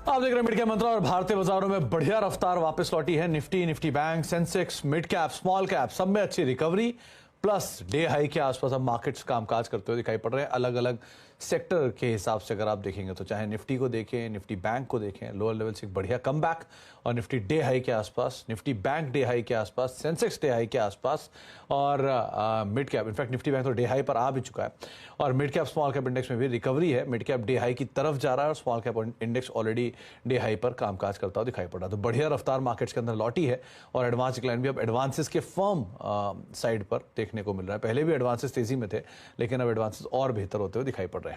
आप देख रहे हैं मिड कैप मंत्रा और भारतीय बाजारों में बढ़िया रफ्तार वापस लौटी है। Nifty bank, Sensex, mid cap, small cap सब में अच्छी रिकवरी प्लस डे हाई के आसपास अब मार्केट्स कामकाज करते हुए दिखाई पड़ रहे हैं। अलग अलग सेक्टर के हिसाब से अगर आप देखेंगे तो चाहे निफ्टी को देखें, निफ्टी बैंक को देखें, लोअर लेवल से एक बढ़िया कमबैक और निफ्टी डे हाई के आसपास, निफ्टी बैंक डे हाई के आसपास, सेंसेक्स डे हाई के आसपास और mid cap, in fact Nifty bank तो डे हाई पर आ भी चुका है और mid cap small cap index में भी रिकवरी है। मिड कैप डे हाई की तरफ जा रहा है और small cap index already day high पर कामकाज करता हुआ दिखाई पड़ रहा है। तो बढ़िया रफ्तार मार्केट्स के अंदर लौटी है और एडवांस डिक्लाइन भी अब एडवांसेस के फर्म साइड पर देखने को मिल रहा है। पहले भी एडवांसेस तेजी में थे लेकिन अब एडवांसेस और बेहतर होते हुए दिखाई पड़ रहे हैं।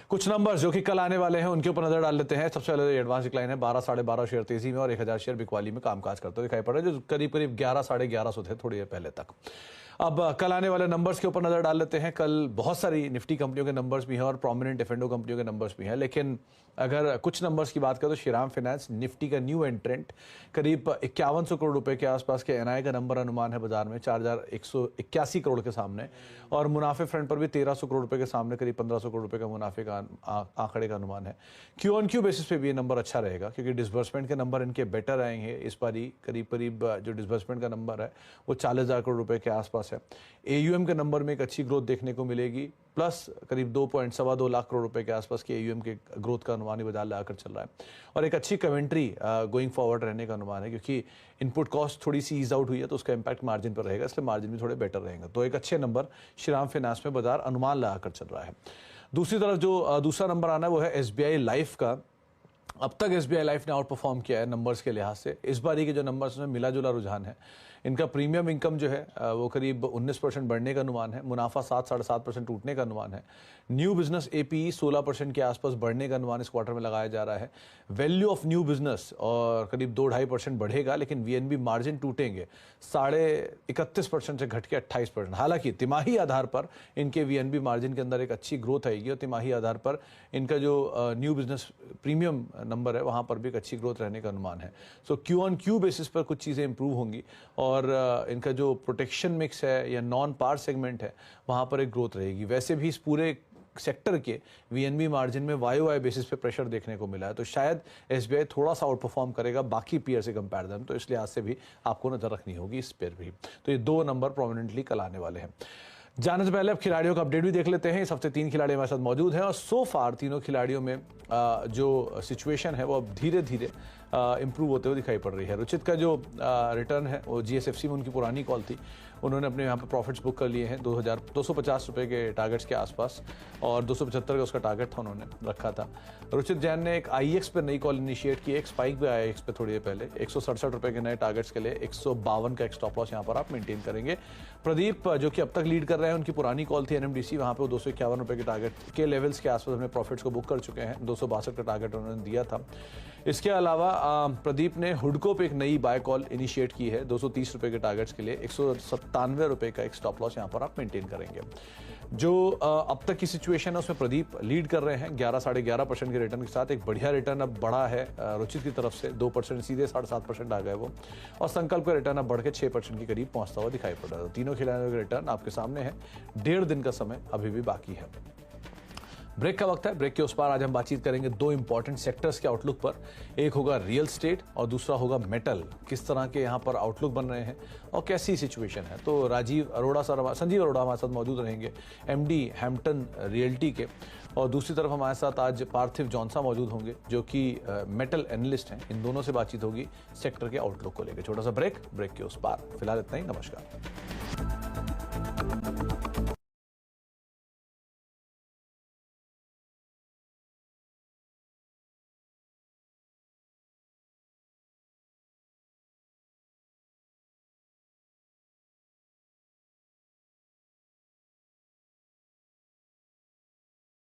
कुछ नंबर्स जो कि कल आने वाले हैं उनके ऊपर नजर डाल लेते हैं। सबसे पहले एडवांस डिक्लाइन है 12 साढ़े 12 शेयर तेजी में और 1000 शेयर बिकवाली में कामकाज करते हुए दिखाई पड़ रहे हैं, जो करीब करीब 11 साढ़े 1100 थे थोड़ी देर पहले तक। अब कल आने वाले नंबर्स के ऊपर नजर डाल लेते हैं। कल बहुत सारी निफ्टी कंपनियों के नंबर्स भी हैं और प्रोमिनेंट एफएनडो कंपनियों के नंबर्स भी हैं, लेकिन अगर कुछ नंबर्स की बात करें तो श्रीराम फाइनेंस निफ्टी का न्यू एंट्रेंट करीब 5100 करोड़ रुपए के आसपास के एनआई का नंबर अनुमान है बाजार में 4181 करोड़ के सामने और मुनाफे फ्रंट पर भी 1300 करोड़ रुपए के सामने करीब 1500 करोड़ रुपए का मुनाफे का आंकड़े का अनुमान है। क्यू ऑन क्यू बेसिस पे भी ये नंबर अच्छा रहेगा क्योंकि डिसबर्समेंट के नंबर इनके बेटर आएंगे। इस बार करीब जो डिसबर्समेंट का नंबर है वो 40,000 करोड़ रुपए के आसपास है। एयूएम के नंबर में एक अच्छी ग्रोथ देखने को मिलेगी प्लस करीब 2.2 लाख करोड़ रुपए के आसपास के एयूएम के ग्रोथ का अनुमान ही बाजार लगाकर चल रहा है और एक अच्छी कमेंट्री गोइंग फॉरवर्ड रहने का अनुमान है क्योंकि इनपुट कॉस्ट थोड़ी सी ईज आउट हुई है तो उसका इंपैक्ट मार्जिन पर रहेगा, इसलिए मार्जिन भी थोड़े बेटर रहेंगे। तो एक अच्छे नंबर श्रीराम फाइनेंस में बाजार अनुमान लगाकर चल रहा है। दूसरी तरफ जो दूसरा नंबर आना है वो है एसबीआई लाइफ का। अब तक एसबीआई लाइफ ने आउट परफॉर्म किया है नंबर्स के लिहाज से। इस बारी के जो नंबर्स में मिला जुला रुझान है, इनका प्रीमियम इनकम जो है वो करीब 19% बढ़ने का अनुमान है, मुनाफा 7-7.5% टूटने का अनुमान है, न्यू बिजनेस एपीई 16% के आसपास बढ़ने का अनुमान इस क्वार्टर में लगाया जा रहा है। वैल्यू ऑफ न्यू बिजनेस और करीब 2-2.5% बढ़ेगा लेकिन वीएनबी मार्जिन टूटेंगे 31.5% से घट के 28%। हालांकि तिमाही आधार पर इनके वीएनबी मार्जिन के अंदर एक अच्छी ग्रोथ आएगी और तिमाही आधार पर इनका जो न्यू बिजनेस प्रीमियम नंबर है वहां पर भी एक अच्छी ग्रोथ रहने का अनुमान है। सो क्यू ऑन क्यू बेसिस पर कुछ चीज़ें इंप्रूव होंगी और इनका जो प्रोटेक्शन मिक्स है या नॉन पार सेगमेंट है वहां पर एक ग्रोथ रहेगी। वैसे भी इस पूरे सेक्टर के वीएनबी मार्जिन में वाई बेसिस पे प्रेशर देखने को मिला है तो शायद एसबीआई थोड़ा सा आउट परफॉर्म करेगा बाकी पीयर से कंपैरिजन, तो इसलिए आज से भी आपको नजर रखनी होगी इस पर भी। तो ये दो नंबर प्रोमिनेंटली कल आने वाले हैं। जाने से पहले अब खिलाड़ियों का अपडेट भी देख लेते हैं। इस हफ्ते 3 खिलाड़ी हमारे साथ मौजूद हैं और सो फार तीनों खिलाड़ियों में जो सिचुएशन है वो अब धीरे धीरे इंप्रूव होते हुए दिखाई पड़ रही है। रुचित का जो रिटर्न है वो जीएसएफसी में उनकी पुरानी कॉल थी, उन्होंने अपने यहाँ पर प्रॉफिट्स बुक कर लिए हैं 250 रुपये के टारगेट्स के आसपास और 275 का उसका टारगेट था उन्होंने रखा था। रुचित जैन ने एक आईएक्स पे नई कॉल इनिशिएट की, एक स्पाइक भी आईएक्स पे थोड़ी देर पहले 167 रुपये के नए टारगेट्स के लिए 152 का एक स्टॉप लॉस यहाँ पर आप मेंटेन करेंगे। प्रदीप जो कि अब तक लीड कर रहे हैं, उनकी पुरानी कॉल थी एनएमडीसी, वहाँ पे 251 रुपये के टारगेट के लेवल्स के आसपास अपने प्रॉफिट्स को बुक कर चुके हैं। 262 का टारगेट उन्होंने दिया था। इसके अलावा प्रदीप ने हुडको पे एक नई बाय कॉल इनिशिएट की है 230 रुपये के टारगेट्स के लिए 197 रुपये का एक स्टॉप लॉस यहाँ पर आप मेंटेन करेंगे। जो अब तक की सिचुएशन है उसमें प्रदीप लीड कर रहे हैं 11-11.5% के रिटर्न के साथ। एक बढ़िया रिटर्न अब बढ़ा है रुचित की तरफ से 2% सीधे 7.5% आ गए वो, और संकल्प का रिटर्न अब बढ़ के 6% के करीब पहुंचता हुआ दिखाई पड़ रहा है। तीनों खिलाड़ियों के रिटर्न आपके सामने है। 1.5 दिन का समय अभी भी बाकी है। ब्रेक का वक्त है। ब्रेक के उस पार आज हम बातचीत करेंगे दो इंपॉर्टेंट सेक्टर्स के आउटलुक पर। एक होगा रियल स्टेट और दूसरा होगा मेटल। किस तरह के यहाँ पर आउटलुक बन रहे हैं और कैसी सिचुएशन है। तो संजीव अरोड़ा हमारे साथ मौजूद रहेंगे, एमडी हैम्पटन रियल्टी के, और दूसरी तरफ हमारे साथ आज पार्थिव जॉनसा मौजूद होंगे जो कि मेटल एनालिस्ट हैं। इन दोनों से बातचीत होगी सेक्टर के आउटलुक को लेकर। छोटा सा ब्रेक के उस पार। फिलहाल इतना ही, नमस्कार।